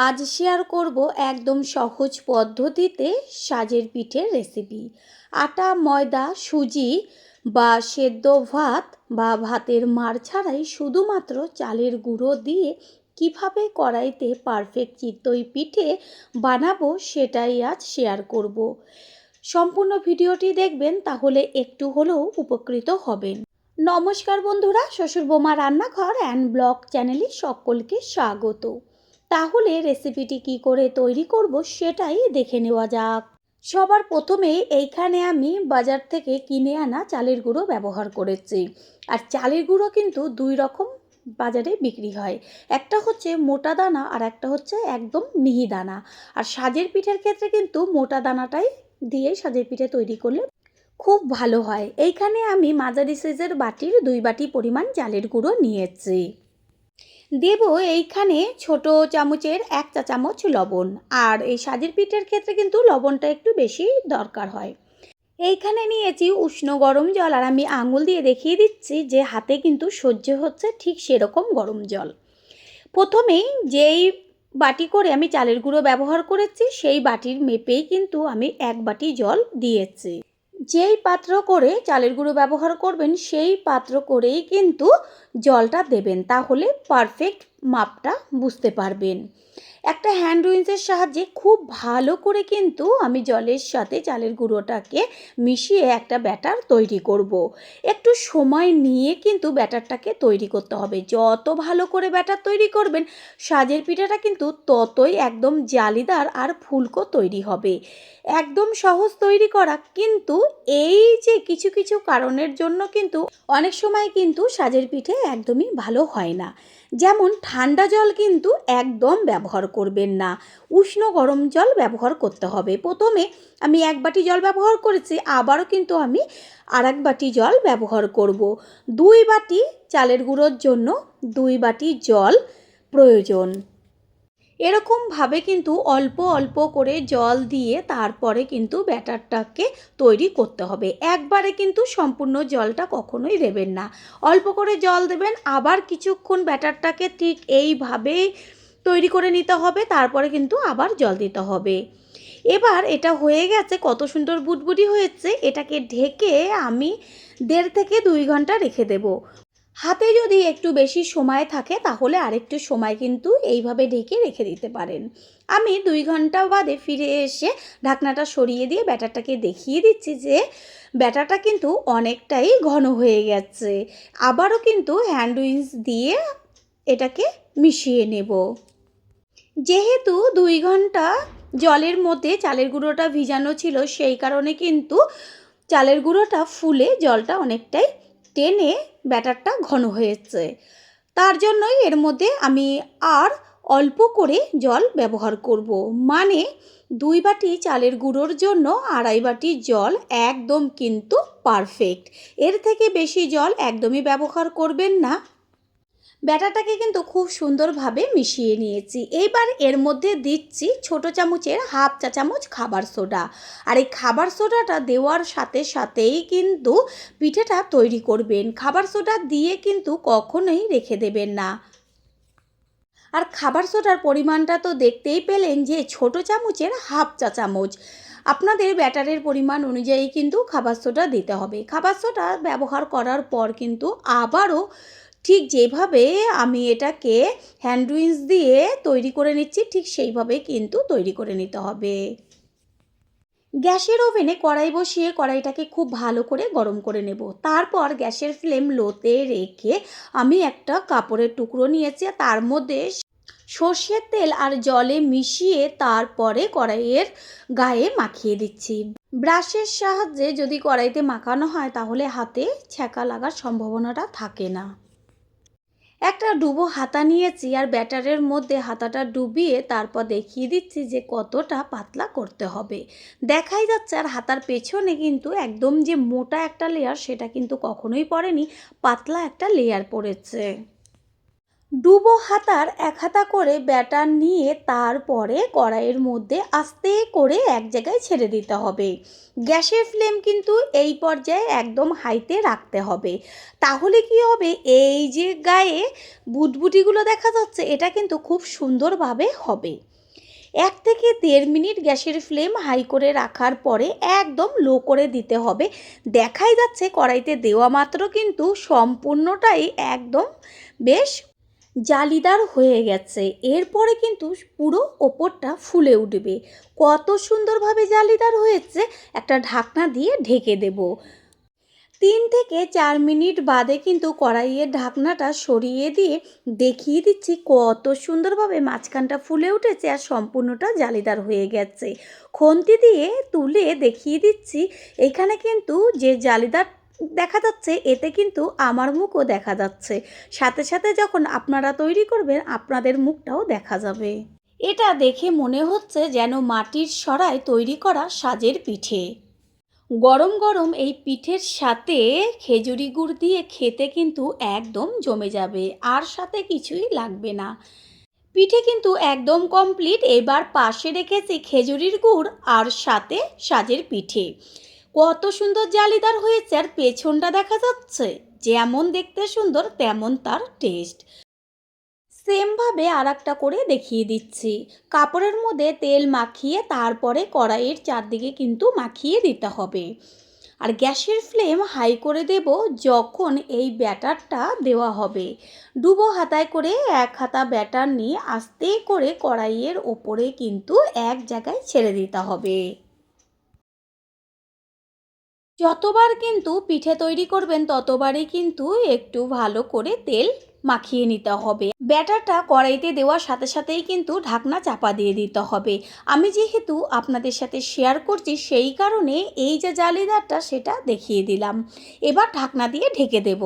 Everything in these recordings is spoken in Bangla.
আজ শেয়ার করব একদম সহজ পদ্ধতিতে সাজের পিঠের রেসিপি। আটা, ময়দা, সুজি বা সেদ্ধ ভাত বা ভাতের মাড় ছাড়াই শুধুমাত্র চালের গুঁড়ো দিয়ে কিভাবে কড়াইতে পারফেক্ট চিতই পিঠে বানাবো সেটাই আজ শেয়ার করব। সম্পূর্ণ ভিডিওটি দেখবেন, তাহলে একটু হলেও উপকৃত হবেন। নমস্কার বন্ধুরা, শ্বশুর বোমা রান্নাঘর অ্যান্ড ব্লগ চ্যানেলে সকলকে স্বাগত। তাহলে রেসিপিটি কি করে তৈরি করব সেটাই দেখে নেওয়া যাক। সবার প্রথমে এইখানে আমি বাজার থেকে কিনে আনা চালের গুঁড়ো ব্যবহার করেছি। আর চালের গুঁড়ো কিন্তু দুই রকম বাজারে বিক্রি হয়, একটা হচ্ছে মোটা দানা আর একটা হচ্ছে একদম মিহি দানা। আর সাজের পিঠের ক্ষেত্রে কিন্তু মোটা দানাটাই দিয়ে সাজের পিঠে তৈরি করলে খুব ভালো হয়। এইখানে আমি মাঝারি সাইজের বাটির 2 বাটি পরিমাণ চালের গুঁড়ো নিয়েছি। দেব এইখানে ছোট চামচের 1 চা চামচ লবণ। আর এই সাজের পিঠের ক্ষেত্রে কিন্তু লবণটা একটু বেশি দরকার হয়। এইখানে নিয়েছি উষ্ণ গরম জল, আর আমি আঙুল দিয়ে দেখিয়ে দিচ্ছি যে হাতে কিন্তু সহ্য হচ্ছে ঠিক সেরকম গরম জল। প্রথমেই যেই বাটি করে আমি চালের গুঁড়ো ব্যবহার করেছি সেই বাটির মেপেই কিন্তু আমি 1 বাটি জল দিয়েছি। যেই পাত্র করে চালের গুঁড়ো ব্যবহার করবেন সেই পাত্র করেই কিন্তু জলটা দেবেন, তাহলে পারফেক্ট মাপটা বুঝতে পারবেন। একটা হ্যান্ড উইন্সের সাহায্যে খুব ভালো করে কিন্তু আমি জলের সাথে চালের গুঁড়োটাকে মিশিয়ে একটা ব্যাটার তৈরি করব। একটু সময় নিয়ে কিন্তু ব্যাটারটাকে তৈরি করতে হবে। যত ভালো করে ব্যাটার তৈরি করবেন সাজের পিঠাটা কিন্তু ততই একদম জালিদার আর ফুলকো তৈরি হবে। একদম সহজ তৈরি করা, কিন্তু এই যে কিছু কিছু কারণের জন্য কিন্তু অনেক সময় কিন্তু সাজের পিঠে একদমই ভালো হয় না। যেমন ঠান্ডা জল কিন্তু একদম ব্যবহার করবেন না, উষ্ণ গরম জল ব্যবহার করতে হবে। প্রথমে আমি 1 বাটি জল ব্যবহার করেছি, আবারও কিন্তু আমি আর 1 বাটি জল ব্যবহার করব। 2 বাটি চালের গুঁড়োর জন্য 2 বাটি জল প্রয়োজন। এরকমভাবে কিন্তু অল্প অল্প করে জল দিয়ে তারপরে কিন্তু ব্যাটারটাকে তৈরি করতে হবে। একবারে কিন্তু সম্পূর্ণ জলটা কখনোই দেবেন না, অল্প করে জল দেবেন। আবার কিছুক্ষণ ব্যাটারটাকে ঠিক এইভাবেই তৈরি করে নিতে হবে, তারপরে কিন্তু আবার জল দিতে হবে। এবার এটা হয়ে গেছে, কত সুন্দর বুটবুটি হয়েছে। এটাকে ঢেকে আমি 1.5 থেকে 2 ঘন্টা রেখে দেব। হাতে যদি একটু বেশি সময় থাকে তাহলে আরেকটু সময় কিন্তু এইভাবে ঢেকে রেখে দিতে পারেন। আমি 2 ঘন্টা বাদে ফিরে এসে ঢাকনাটা সরিয়ে দিয়ে ব্যাটারটাকে দেখিয়ে দিচ্ছি যে ব্যাটারটা কিন্তু অনেকটাই ঘন হয়ে গেছে। আবারও কিন্তু হ্যান্ড উইন্স দিয়ে এটাকে মিশিয়ে নেব। যেহেতু 2 ঘন্টা জলের মধ্যে চালের গুঁড়োটা ভিজানো ছিল, সেই কারণে কিন্তু চালের গুঁড়োটা ফুলে জলটা অনেকটাই টেনে ব্যাটারটা ঘন হয়েছে। তার জন্যই এর মধ্যে আমি আর অল্প করে জল ব্যবহার করব। মানে 2 বাটি চালের গুঁড়োর জন্য 2.5 বাটি জল একদম কিন্তু পারফেক্ট। এর থেকে বেশি জল একদমই ব্যবহার করবেন না। ব্যাটারটাকে কিন্তু খুব সুন্দরভাবে মিশিয়ে নিয়েছি। এইবার এর মধ্যে দিচ্ছি ছোট চামচের 1/2 চা চামচ খাবার সোডা। আর এই খাবার সোডাটা দেওয়ার সাথে সাথেই কিন্তু পিঠেটা তৈরি করবেন। খাবার সোডা দিয়ে কিন্তু কখনোই রেখে দেবেন না। আর খাবার সোডার পরিমাণটা তো দেখতেই পেলেন যে ছোট চামচের 1/2 চা চামচ। আপনাদের ব্যাটারের পরিমাণ অনুযায়ী কিন্তু খাবার সোডা দিতে হবে। খাবার সোডা ব্যবহার করার পর কিন্তু আবারও ঠিক যেভাবে আমি এটাকে হ্যান্ড উইন্স দিয়ে তৈরি করে নিচ্ছি ঠিক সেইভাবে কিন্তু তৈরি করে নিতে হবে। গ্যাসের ওভেনে কড়াই বসিয়ে কড়াইটাকে খুব ভালো করে গরম করে নেব। তারপর গ্যাসের ফ্লেম লোতে রেখে আমি একটা কাপড়ের টুকরো নিয়েছি, তার মধ্যে সর্ষের তেল আর জলে মিশিয়ে তারপরে কড়াইয়ের গায়ে মাখিয়ে দিচ্ছি। ব্রাশের সাহায্যে যদি কড়াইতে মাখানো হয় তাহলে হাতে ছ্যাঁকা লাগার সম্ভাবনাটা থাকে না। একটা ডুবো হাতা নিয়েছি আর ব্যাটারের মধ্যে হাতাটা ডুবিয়ে তারপর দেখিয়ে দিচ্ছি যে কতটা পাতলা করতে হবে। দেখাই যাচ্ছে, আর হাতার পেছনে কিন্তু একদম যে মোটা একটা লেয়ার সেটা কিন্তু কখনোই পড়েনি, পাতলা একটা লেয়ার পড়েছে। ডুবো হাতার এক হাতা করে ব্যাটার নিয়ে তারপরে কড়াইয়ের মধ্যে আস্তে করে এক জায়গায় ছেড়ে দিতে হবে। গ্যাসের ফ্লেম কিন্তু এই পর্যায়ে একদম হাইতে রাখতে হবে। তাহলে কি হবে, এই যে গায়ে বুটবুটিগুলো দেখা যাচ্ছে এটা কিন্তু খুব সুন্দরভাবে হবে। 1 থেকে 1.5 মিনিট গ্যাসের ফ্লেম হাই করে রাখার পরে একদম লো করে দিতে হবে। দেখাই যাচ্ছে কড়াইতে দেওয়া মাত্র কিন্তু সম্পূর্ণটাই একদম বেশ জালিদার হয়ে গেছে। এরপরে কিন্তু পুরো ওপরটা ফুলে উঠবে। কত সুন্দরভাবে জালিদার হয়েছে। একটা ঢাকনা দিয়ে ঢেকে দেব। 3 থেকে 4 মিনিট বাদে কিন্তু কড়াইয়ের ঢাকনাটা সরিয়ে দিয়ে দেখিয়ে দিচ্ছি কত সুন্দরভাবে মাঝখানটা ফুলে উঠেছে আর সম্পূর্ণটা জালিদার হয়ে গেছে। খুন্তি দিয়ে তুলে দেখিয়ে দিচ্ছি এখানে কিন্তু যে জালিদার দেখা যাচ্ছে এতে কিন্তু আমার মুখও দেখা যাচ্ছে। সাথে সাথে যখন আপনারা তৈরি করবেন আপনাদের মুখটাও দেখা যাবে। এটা দেখে মনে হচ্ছে যেন মাটির সরায় তৈরি করা সাজের পিঠে। গরম গরম এই পিঠের সাথে খেজুরি গুড় দিয়ে খেতে কিন্তু একদম জমে যাবে, আর সাথে কিছুই লাগবে না। পিঠে কিন্তু একদম কমপ্লিট। এবার পাশে রেখেছি খেজুরির গুড় আর সাথে সাজের পিঠে। কত সুন্দর জালিদার হয়েছে, আর পেছনটা দেখা যাচ্ছে যেমন দেখতে সুন্দর তেমন তার টেস্ট। সেমভাবে আর একটা করে দেখিয়ে দিচ্ছি। কাপড়ের মধ্যে তেল মাখিয়ে তারপরে কড়াইয়ের চারদিকে কিন্তু মাখিয়ে দিতে হবে। আর গ্যাসের ফ্লেম হাই করে দেব যখন এই ব্যাটারটা দেওয়া হবে। ডুবো হাতায় করে এক হাতা ব্যাটার নিয়ে আস্তে করে কড়াইয়ের ওপরে কিন্তু এক জায়গায় ছেড়ে দিতে হবে। যতবার কিন্তু পিঠে তৈরি করবেন ততবারই কিন্তু একটু ভালো করে তেল মাখিয়ে নিতে হবে। ব্যাটারটা কড়াইতে দেওয়ার সাথে সাথেই কিন্তু ঢাকনা চাপা দিয়ে দিতে হবে। আমি যেহেতু আপনাদের সাথে শেয়ার করছি সেই কারণে এই যে জালিদারটা সেটা দেখিয়ে দিলাম। এবার ঢাকনা দিয়ে ঢেকে দেব।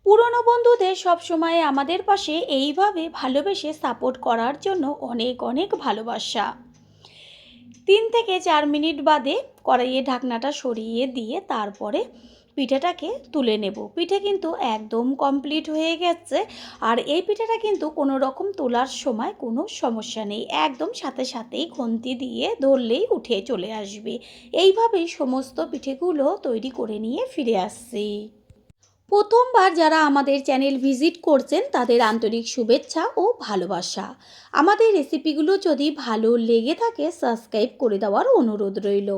পুরনো বন্ধুদের সবসময় আমাদের পাশে এইভাবে ভালোবেসে সাপোর্ট করার জন্য অনেক অনেক ভালোবাসা। 3 থেকে 4 মিনিট বাদে কড়াইয়ে ঢাকনাটা সরিয়ে দিয়ে তারপরে পিঠেটাকে তুলে নেব। পিঠে কিন্তু একদম কমপ্লিট হয়ে গেছে। আর এই পিঠেটা কিন্তু কোনো রকম তোলার সময় কোনো সমস্যা নেই, একদম সাথে সাথেই খুন্তি দিয়ে ধরলেই উঠে চলে আসবে। এইভাবেই সমস্ত পিঠেগুলো তৈরি করে নিয়ে ফিরে আসছি। প্রথমবার যারা আমাদের চ্যানেল ভিজিট করছেন তাদের আন্তরিক শুভেচ্ছা ও ভালোবাসা। আমাদের রেসিপিগুলো যদি ভালো লেগে থাকে সাবস্ক্রাইব করে দেওয়ার অনুরোধ রইল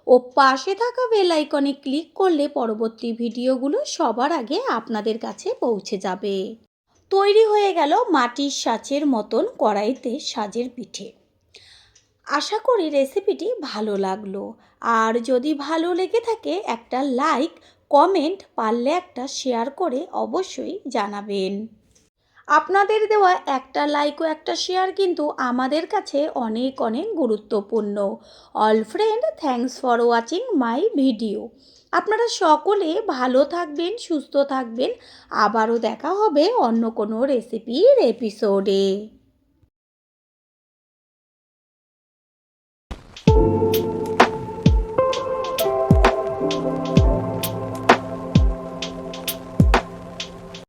ও পাশে থাকা বেল আইকনে ক্লিক করলে পরবর্তী ভিডিওগুলো সবার আগে আপনাদের কাছে পৌঁছে যাবে। তৈরি হয়ে গেল মাটির সাঁচের মতন কড়াইতে সাজের পিঠে। আশা করি রেসিপিটি ভালো লাগলো। আর যদি ভালো লেগে থাকে একটা লাইক, কমেন্ট, পারলে একটা শেয়ার করে অবশ্যই জানাবেন। আপনাদের দেওয়া একটা লাইক ও একটা শেয়ার কিন্তু আমাদের কাছে অনেক অনেক গুরুত্বপূর্ণ। All friend, thanks for watching my video. আপনারা সকলে ভালো থাকবেন, সুস্থ থাকবেন। আবারও দেখা হবে অন্য কোনো রেসিপির এপিসোডে।